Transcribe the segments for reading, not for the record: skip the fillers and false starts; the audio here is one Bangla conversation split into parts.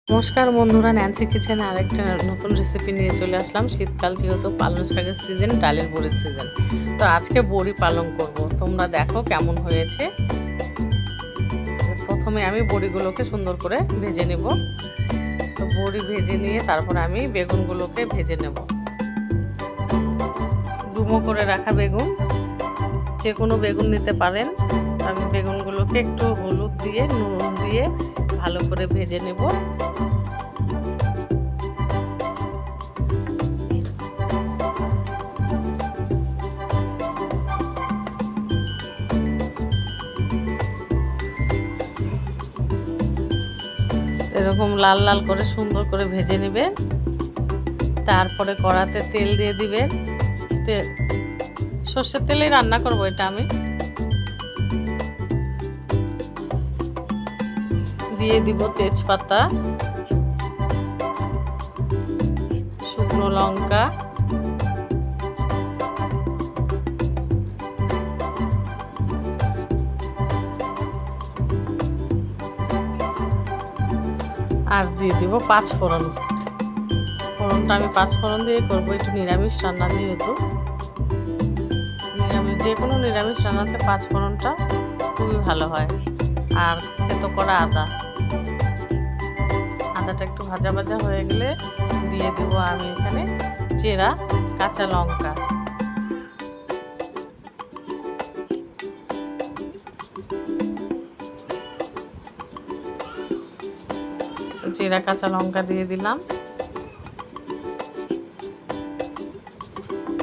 নমস্কার বন্ধুরা, ন্যান্সি কিচেনে আরেকটা নতুন রেসিপি নিয়ে চলে আসলাম। শীতকাল যেহেতু পালং শাকের সিজন, ডালের বড়ির সিজন, তো আজকে বড়ি পালং করব। তোমরা দেখো কেমন হয়েছে। প্রথমে আমি বড়িগুলোকে সুন্দর করে ভেজে নেব। তো বড়ি ভেজে নিয়ে তারপর আমি বেগুনগুলোকে ভেজে নেব। ডুমো করে রাখা বেগুন, যে কোনো বেগুন নিতে পারেন। আমি বেগুনগুলোকে একটু হলুদ দিয়ে নুন দিয়ে ভালো করে ভেজে নেব। এরকম লাল লাল করে সুন্দর করে ভেজে নেবেন। তারপরে কড়াতে তেল দিয়ে দিবেন। সর্ষের তেলেই রান্না করব এটা আমি। দিয়ে দিব তেজপাতা, শুকনো লঙ্কা, আর দিয়ে দিব পাঁচফোড়ন। ফোড়নটা আমি পাঁচফোড়ন দিয়ে করবো, একটু নিরামিষ রান্না যেহেতু। যে কোনো নিরামিষ রান্নাতে পাঁচফোড়নটা খুবই ভালো হয়। আর থেতো করা আদাটা একটু ভাজা ভাজা হয়ে গেলে দিয়ে দেব আমি এখানে চেরা কাঁচা লঙ্কা। চেরা কাঁচা লঙ্কা দিয়ে দিলাম,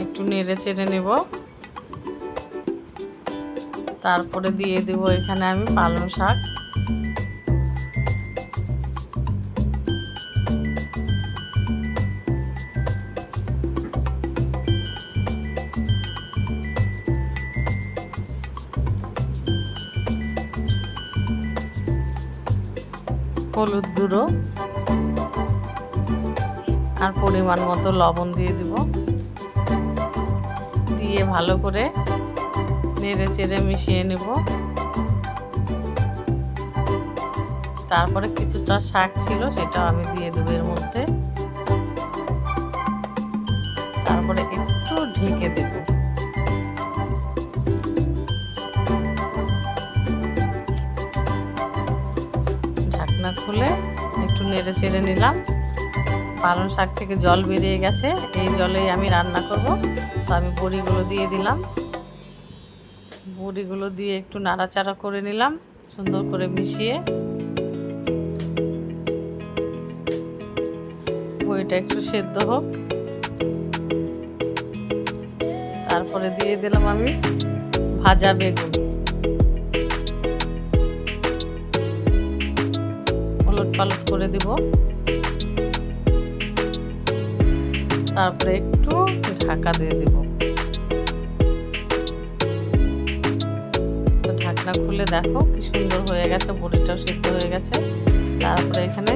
একটু নেড়ে চেড়ে নেব। তারপরে দিয়ে দেব এখানে আমি পালং শাক। হলুদ গুঁড়ো আর পরিমাণ মতো লবণ দিয়ে দিব। দিয়ে ভালো করে নেড়ে চেড়ে মিশিয়ে নেব। তারপরে কিছুটা শাক ছিল সেটাও আমি দিয়ে দেবো এর মধ্যে। তারপরে একটু ঢেকে দেব। ঢাকনা খুলে একটু নেড়ে চেড়ে নিলাম। পালং শাক থেকে জল বেরিয়ে গেছে, এই জলেই আমি রান্না করব। তো আমি বড়িগুলো দিয়ে দিলাম। বড়িগুলো দিয়ে একটু নাড়াচাড়া করে নিলাম, সুন্দর করে মিশিয়ে। বড়িটা একটু সেদ্ধ হোক। তারপরে দিয়ে দিলাম আমি ভাজা বেগুন। উলট পালট করে দিব। তারপরে একটু ঢাকা দিয়ে দিব। ঢাকনা খুলে দেখো কি সুন্দর হয়ে গেছে, বড়িটাও সিদ্ধ হয়ে গেছে। তারপরে এখানে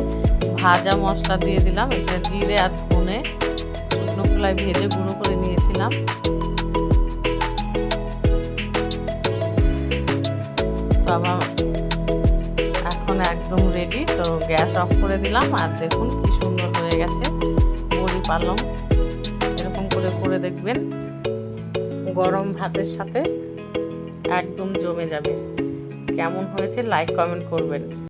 ভাজা মশলা দিয়ে দিলাম। এখানে জিরে আর ধনে শুকনো খোলায় ভেজে গুঁড়ো করে নিয়েছিলাম। তো আমার এখন একদম রেডি। তো গ্যাস অফ করে দিলাম। আর দেখুন কি সুন্দর হয়ে গেছে বড়ি পালং। এরকম করে করে দেখবেন, গরম ভাতের সাথে একদম জমে যাবে। কেমন হয়েছে লাইক কমেন্ট করবেন।